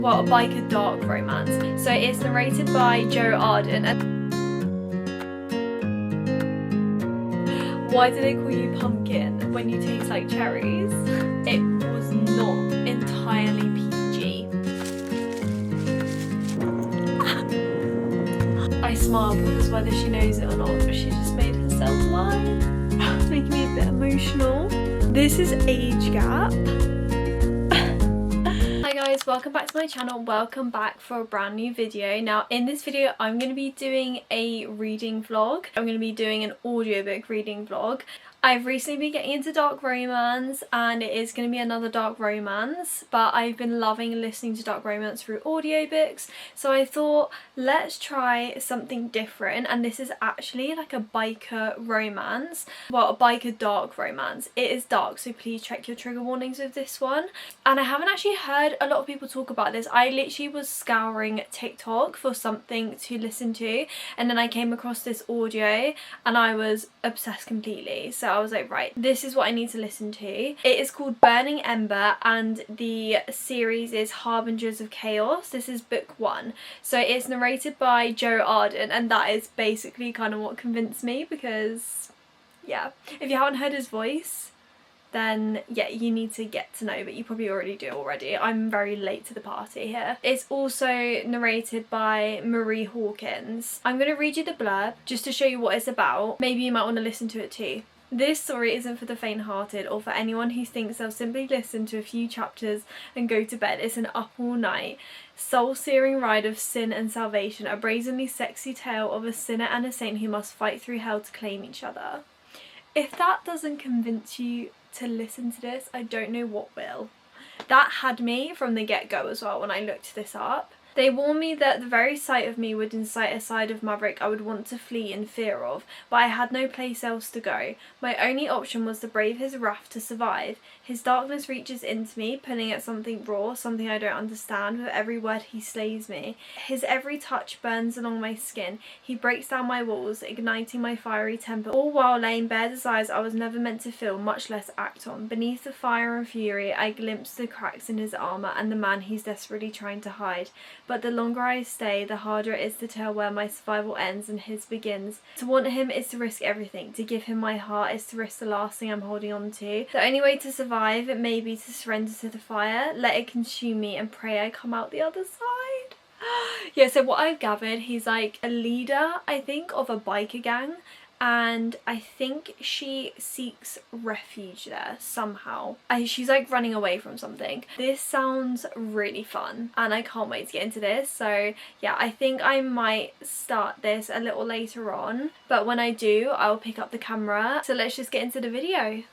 well, a biker dark romance. So it's narrated by Joe Arden. And why do they call you pumpkin when you taste like cherries? It was not entirely PG. I smile because whether she knows it or not, she just made herself lie. Making me a bit emotional. This is age gap. Hi guys, welcome back to my channel. Welcome back for a brand new video. Now in this video I'm going to be doing a reading vlog. I'm going to be doing an audiobook reading vlog. I've recently been getting into dark romance and it is going to be another dark romance, but I've been loving listening to dark romance through audiobooks, so I thought let's try something different. And this is actually like a biker romance, well, a biker dark romance. It is dark, so please check your trigger warnings with this one. And I haven't actually heard a lot of people talk about this. I literally was scouring TikTok for something to listen to, and then I came across this audio and I was obsessed completely. So I was like, right, this is what I need to listen to. It is called Burning Ember and the series is Harbingers of Chaos. This is book 1. So it's narrated by Joe Arden, and that is basically kind of what convinced me, because yeah, if you haven't heard his voice, then yeah, you need to get to know, but you probably already do already. I'm very late to the party here. It's also narrated by Marie Hawkins. I'm going to read you the blurb just to show you what it's about. Maybe you might want to listen to it too. This story isn't for the faint-hearted or for anyone who thinks they'll simply listen to a few chapters and go to bed. It's an up all night, soul-searing ride of sin and salvation, a brazenly sexy tale of a sinner and a saint who must fight through hell to claim each other. If that doesn't convince you to listen to this, I don't know what will. That had me from the get-go as well when I looked this up. They warned me that the very sight of me would incite a side of Maverick I would want to flee in fear of, but I had no place else to go. My only option was to brave his wrath to survive. His darkness reaches into me, pulling at something raw, something I don't understand. With every word he slays me. His every touch burns along my skin. He breaks down my walls, igniting my fiery temper, all while laying bare desires I was never meant to feel, much less act on. Beneath the fire and fury, I glimpse the cracks in his armour and the man he's desperately trying to hide. But the longer I stay, the harder it is to tell where my survival ends and his begins. To want him is to risk everything. To give him my heart is to risk the last thing I'm holding on to. The only way to survive, it may be to surrender to the fire, let it consume me and pray I come out the other side. Yeah, so what I've gathered, he's like a leader, I think, of a biker gang. And I think she seeks refuge there somehow. She's like running away from something. This sounds really fun and I can't wait to get into this. So yeah, I think I might start this a little later on, but when I do, I'll pick up the camera. So let's just get into the video.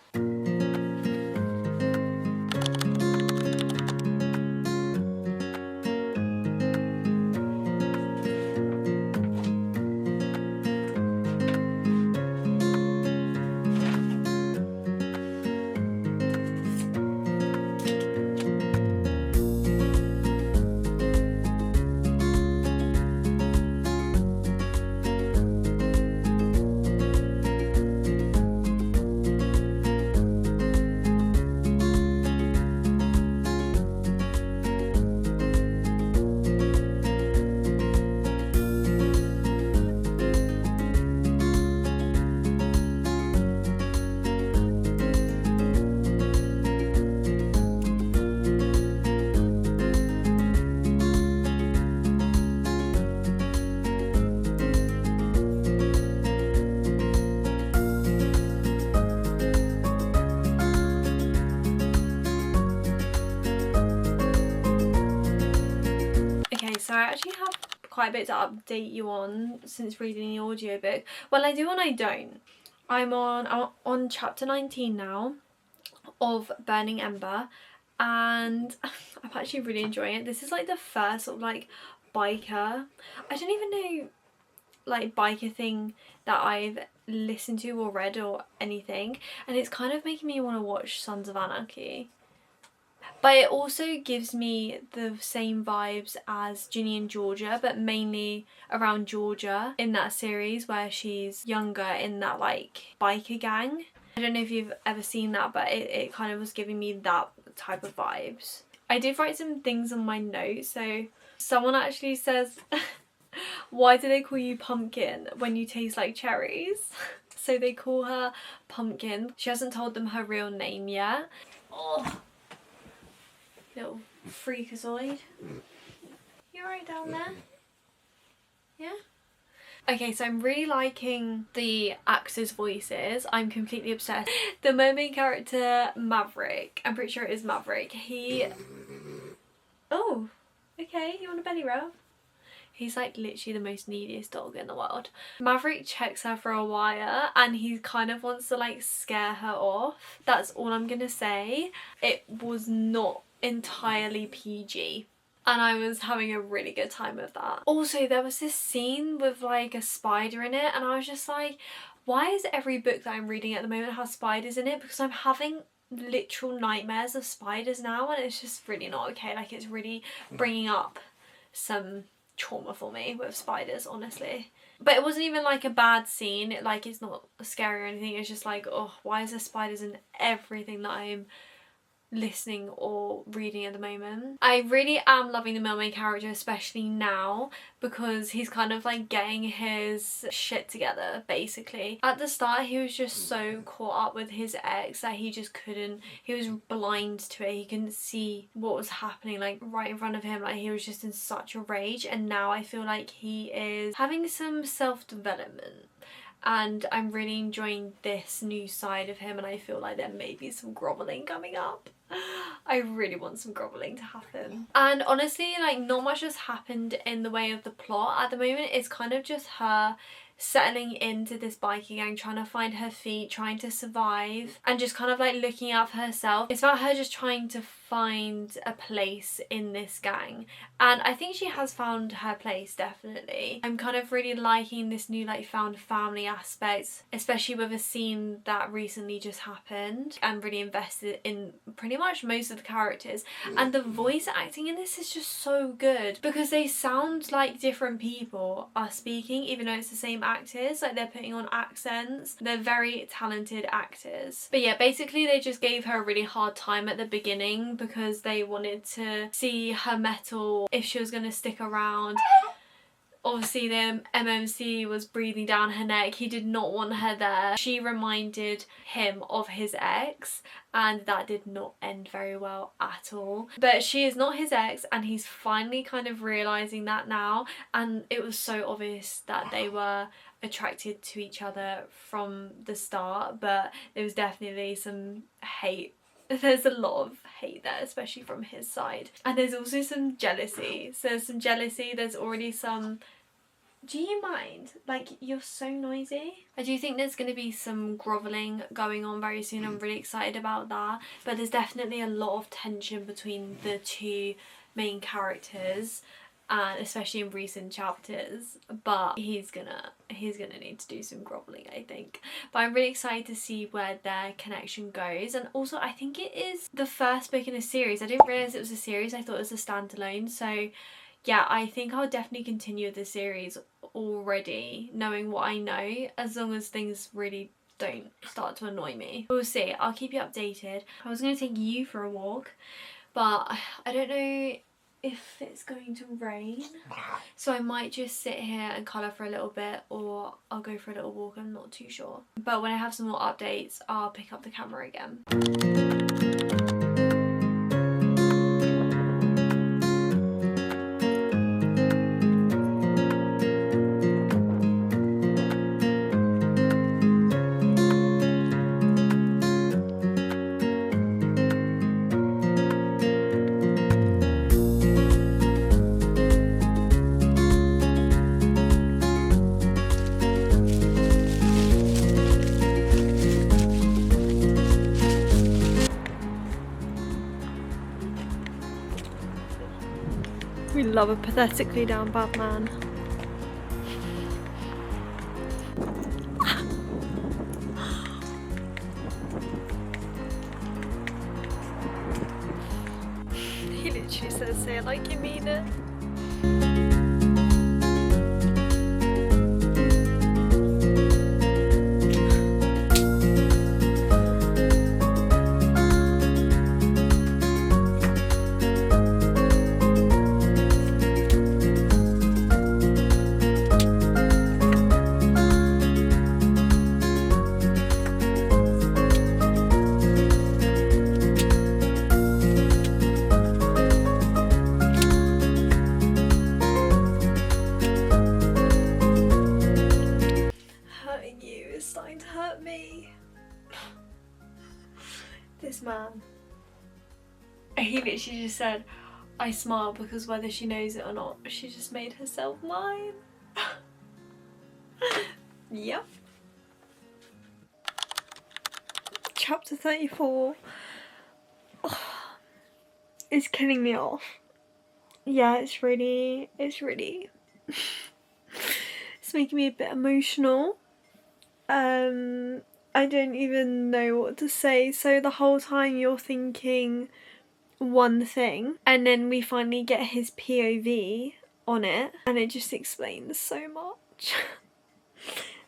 So I actually have quite a bit to update you on since reading the audiobook. Well, I do and I don't. I'm on chapter 19 now of Burning Ember, and I'm actually really enjoying it. This is like the first sort of like biker, I don't even know, like biker thing that I've listened to or read or anything, and it's kind of making me want to watch Sons of Anarchy. But it also gives me the same vibes as Ginny and Georgia, but mainly around Georgia in that series where she's younger in that like biker gang. I don't know if you've ever seen that, but it kind of was giving me that type of vibes. I did write some things on my notes. So someone actually says, why do they call you Pumpkin when you taste like cherries? So they call her Pumpkin. She hasn't told them her real name yet. Oh, little freakazoid. You alright down there? Yeah? Okay, so I'm really liking the actors' voices. I'm completely obsessed. The mermaid character, Maverick, I'm pretty sure it is Maverick. Oh, okay, you want a belly rub? He's like literally the most neediest dog in the world. Maverick checks her for a while and he kind of wants to like scare her off. That's all I'm gonna say. It was not entirely PG. And I was having a really good time with that. Also, there was this scene with like a spider in it and I was just like, why is every book that I'm reading at the moment have spiders in it? Because I'm having literal nightmares of spiders now and it's just really not okay. Like, it's really bringing up some trauma for me with spiders, honestly. But it wasn't even like a bad scene. Like, it's not scary or anything. It's just like, oh, why is there spiders in everything that I'm listening or reading at the moment? I really am loving the mermaid character, especially now, because he's kind of like getting his shit together, basically. At the start he was just so caught up with his ex that he just couldn't, he was blind to it. He couldn't see what was happening like right in front of him. Like, he was just in such a rage, and now I feel like he is having some self-development. And I'm really enjoying this new side of him, and I feel like there may be some grovelling coming up. I really want some grovelling to happen. And honestly, like, not much has happened in the way of the plot at the moment. It's kind of just her settling into this bikie gang, trying to find her feet, trying to survive, and just kind of like looking out for herself. It's about her just trying to find a place in this gang, and I think she has found her place, definitely. I'm kind of really liking this new like found family aspect, especially with a scene that recently just happened. I'm really invested in pretty much most of the characters, and the voice acting in this is just so good because they sound like different people are speaking, even though it's the same actors. Like, they're putting on accents. They're very talented actors. But yeah, basically they just gave her a really hard time at the beginning because they wanted to see her mettle, if she was going to stick around. Obviously the MMC was breathing down her neck. He did not want her there. She reminded him of his ex, and that did not end very well at all. But she is not his ex, and he's finally kind of realising that now, and it was so obvious that they were attracted to each other from the start, but there was definitely some hate. There's a lot of hate there, especially from his side. And there's also some jealousy. So there's some jealousy, there's already some... Do you mind? Like, you're so noisy. I do think there's going to be some grovelling going on very soon. I'm really excited about that. But there's definitely a lot of tension between the two main characters, and especially in recent chapters. But he's gonna need to do some grovelling, I think. But I'm really excited to see where their connection goes. And also, I think it is the first book in a series. I didn't realise it was a series. I thought it was a standalone. So yeah, I think I'll definitely continue the series already, knowing what I know, as long as things really don't start to annoy me. We'll see. I'll keep you updated. I was going to take you for a walk, but I don't know if it's going to rain, so I might just sit here and colour for a little bit, or I'll go for a little walk. I'm not too sure. But when I have some more updates, I'll pick up the camera again. We love a pathetically down bad man. He literally says, say it like you mean it. this man. He literally just said, I smile because whether she knows it or not, she just made herself mine. Yep. Chapter 34. Oh, it's killing me off. Yeah, it's really it's making me a bit emotional. I don't even know what to say. So the whole time you're thinking one thing, and then we finally get his POV on it, and it just explains so much.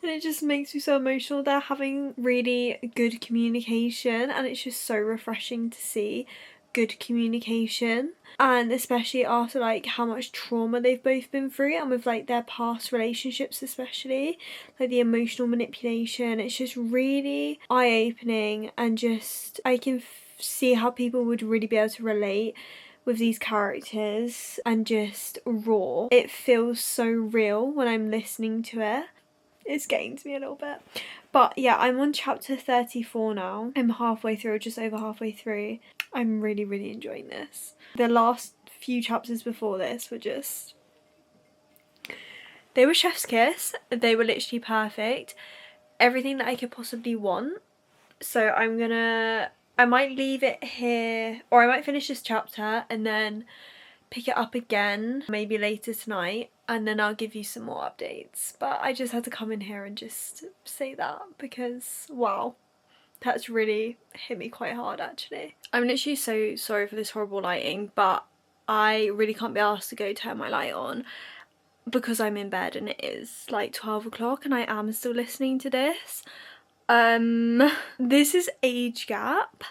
And it just makes me so emotional. They're having really good communication, and it's just so refreshing to see good communication, and especially after like how much trauma they've both been through, and with like their past relationships, especially like the emotional manipulation. It's just really eye-opening, and just I can see how people would really be able to relate with these characters, and just raw. It feels so real when I'm listening to it. It's getting to me a little bit. But yeah, I'm on chapter 34 now. I'm halfway through, just over halfway through. I'm really enjoying this. The last few chapters before this were just... they were chef's kiss. They were literally perfect. Everything that I could possibly want. So I might leave it here, or I might finish this chapter and then pick it up again maybe later tonight, and then I'll give you some more updates. But I just had to come in here and just say that because wow, that's really hit me quite hard actually. I'm literally so sorry for this horrible lighting, but I really can't be asked to go turn my light on because I'm in bed and it is like 12 o'clock and I am still listening to this. This is age gap.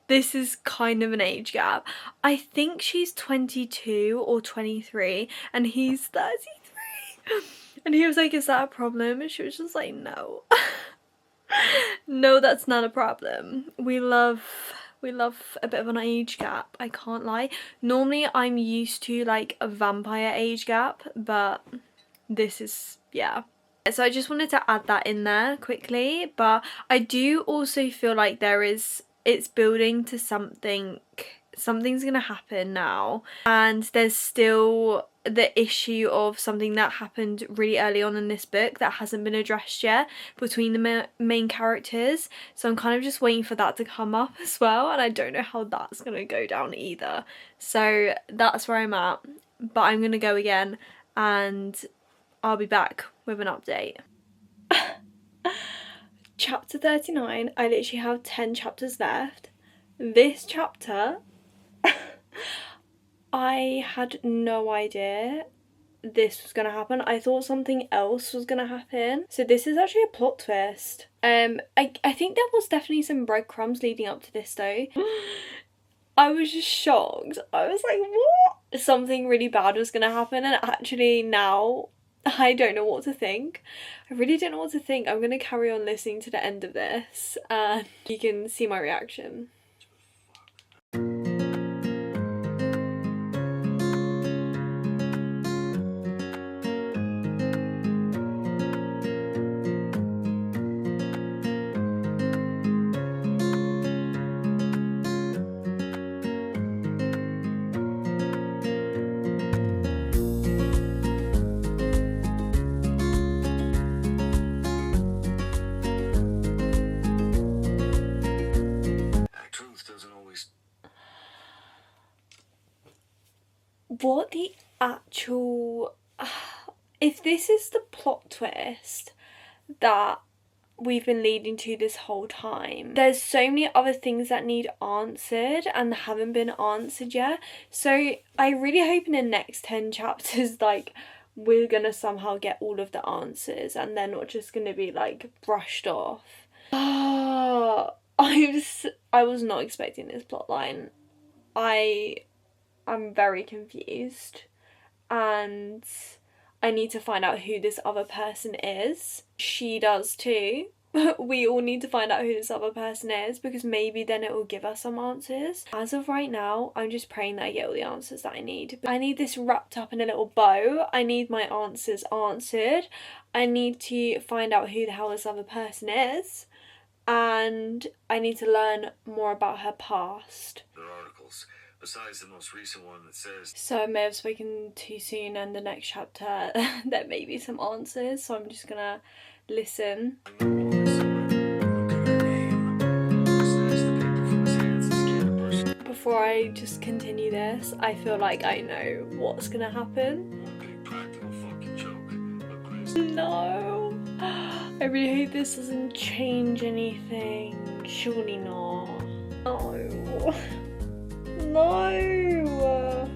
This is kind of an age gap. I think she's 22 or 23 and he's 33. And he was like, is that a problem? And she was just like, no. No, that's not a problem. We love a bit of an age gap, I can't lie. Normally I'm used to like a vampire age gap, but this is, yeah. So I just wanted to add that in there quickly, but I do also feel like it's building to something's gonna happen now, and there's still the issue of something that happened really early on in this book that hasn't been addressed yet between the main characters. So I'm kind of just waiting for that to come up as well, and I don't know how that's gonna go down either. So that's where I'm at, but I'm gonna go again and I'll be back with an update. Chapter 39, I literally have 10 chapters left. This chapter, I had no idea this was gonna happen. I thought something else was gonna happen. So this is actually a plot twist. I think there was definitely some breadcrumbs leading up to this though. I was just shocked. I was like, what? Something really bad was gonna happen, and actually now I don't know what to think. I really don't know what to think. I'm going to carry on listening to the end of this and you can see my reaction. What the actual... if this is the plot twist that we've been leading to this whole time, there's so many other things that need answered and haven't been answered yet. So I really hope in the next 10 chapters like we're gonna somehow get all of the answers and they're not just gonna be like brushed off. I was not expecting this plotline. I'm very confused and I need to find out who this other person is. She does too. We all need to find out who this other person is because maybe then it will give us some answers. As of right now, I'm just praying that I get all the answers that I need. I need this wrapped up in a little bow. I need my answers answered. I need to find out who the hell this other person is. and I need to learn more about her past. There are articles, besides the most recent one that says... So I may have spoken too soon, and the next chapter there may be some answers, so I'm just gonna listen. Before I just continue this, I feel like I know what's gonna happen. No, I really hope this doesn't change anything. Surely not. No. No.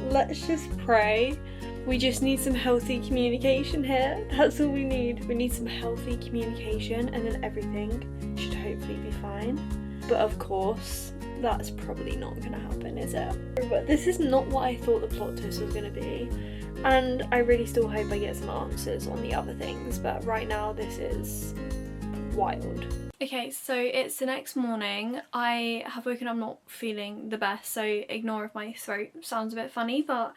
Let's just pray. We just need some healthy communication here. That's all we need. We need some healthy communication, and then everything should hopefully be fine. But of course, that's probably not gonna happen, is it? But this is not what I thought the plot twist was gonna be. And I really still hope I get some answers on the other things, but right now this is wild. Okay, so it's the next morning. I have woken up not feeling the best, so ignore if my throat sounds a bit funny, but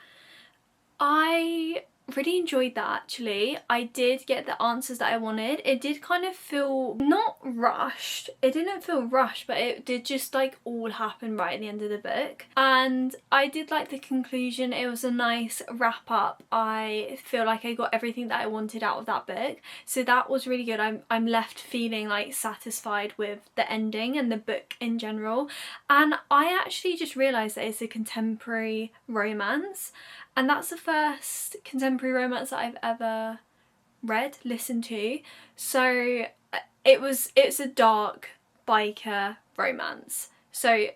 I really enjoyed that actually. I did get the answers that I wanted. It did kind of feel not rushed. It didn't feel rushed, but it did just like all happen right at the end of the book. And I did like the conclusion. It was a nice wrap up. I feel like I got everything that I wanted out of that book. So that was really good. I'm left feeling like satisfied with the ending and the book in general. And I actually just realised that it's a contemporary romance. And that's the first contemporary romance that I've ever read, listened to. So it's a dark biker romance. So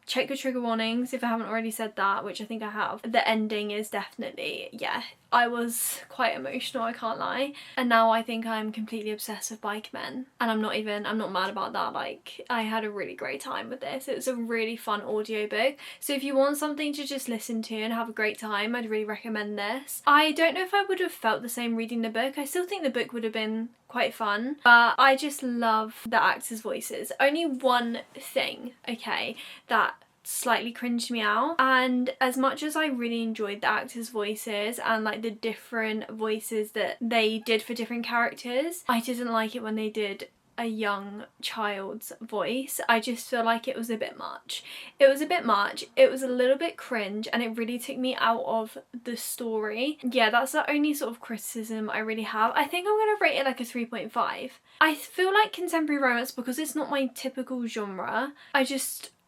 check your trigger warnings if I haven't already said that, which I think I have. The ending is definitely, yeah, I was quite emotional, I can't lie. And now I think I'm completely obsessed with bike men. And I'm not mad about that. Like, I had a really great time with this. It was a really fun audiobook. So if you want something to just listen to and have a great time, I'd really recommend this. I don't know if I would have felt the same reading the book. I still think the book would have been quite fun, but I just love the actors' voices. Only one thing, okay, that slightly cringed me out, and as much as I really enjoyed the actors' voices and like the different voices that they did for different characters, I didn't like it when they did a young child's voice. I just feel like it was a bit much. It was a bit much, it was a little bit cringe, and it really took me out of the story. Yeah, that's the only sort of criticism I really have. I think I'm gonna rate it like a 3.5. I feel like contemporary romance, because it's not my typical genre,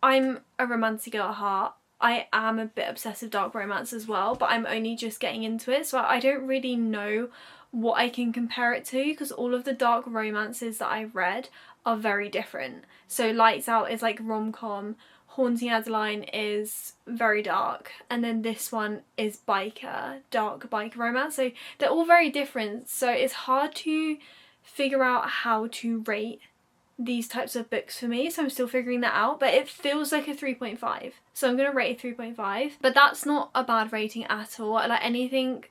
I'm a romantic girl at heart. I am a bit obsessed with dark romance as well, but I'm only just getting into it, so I don't really know what I can compare it to, because all of the dark romances that I've read are very different. So Lights Out is like rom-com, Haunting Adeline is very dark, and then this one is dark biker romance. So they're all very different, so it's hard to figure out how to rate these types of books for me, so I'm still figuring that out, but it feels like a 3.5, so I'm gonna rate it 3.5. But that's not a bad rating at all. Like anything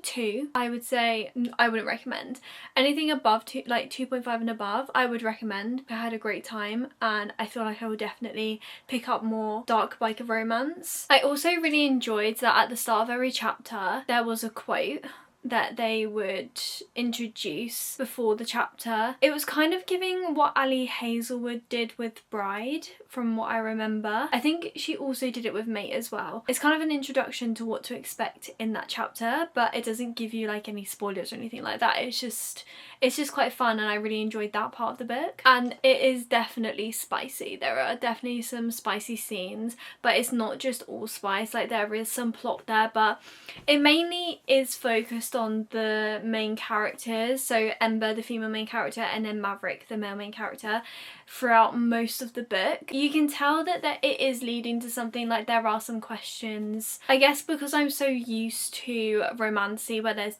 2 I would say I wouldn't recommend. Anything above 2, like 2.5 and above, I would recommend. I had a great time, and I feel like I would definitely pick up more dark biker romance. I also really enjoyed that at the start of every chapter there was a quote that they would introduce before the chapter. It was kind of giving what Ali Hazelwood did with Bride, from what I remember. I think she also did it with Mate as well. It's kind of an introduction to what to expect in that chapter, but it doesn't give you like any spoilers or anything like that. It's just quite fun, and I really enjoyed that part of the book. And it is definitely spicy. There are definitely some spicy scenes, but it's not just all spice. Like, there is some plot there, but it mainly is focused on the main characters. So Ember, the female main character, and then Maverick, the male main character, throughout most of the book. You can tell that it is leading to something. Like, there are some questions. I guess because I'm so used to Romantasy, where there's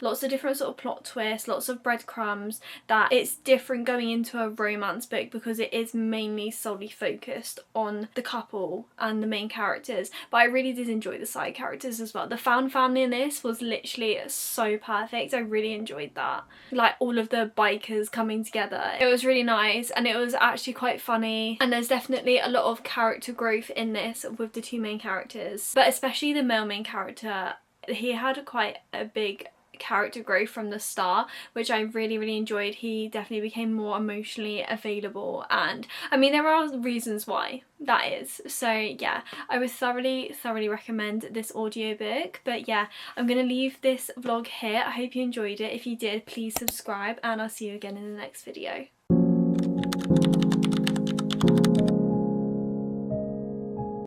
lots of different sort of plot twists, lots of breadcrumbs, that it's different going into a romance book, because it is mainly solely focused on the couple and the main characters. But I really did enjoy the side characters as well. The found family in this was literally so perfect. I really enjoyed that. Like, all of the bikers coming together. It was really nice, and it was actually quite funny, and there's definitely a lot of character growth in this with the two main characters, but especially the male main character. He had quite a big character growth from the start, which I really enjoyed. He definitely became more emotionally available, and I mean there are reasons why that is. So yeah, I would thoroughly recommend this audiobook. But yeah, I'm gonna leave this vlog here. I hope you enjoyed it. If you did, please subscribe, and I'll see you again in the next video.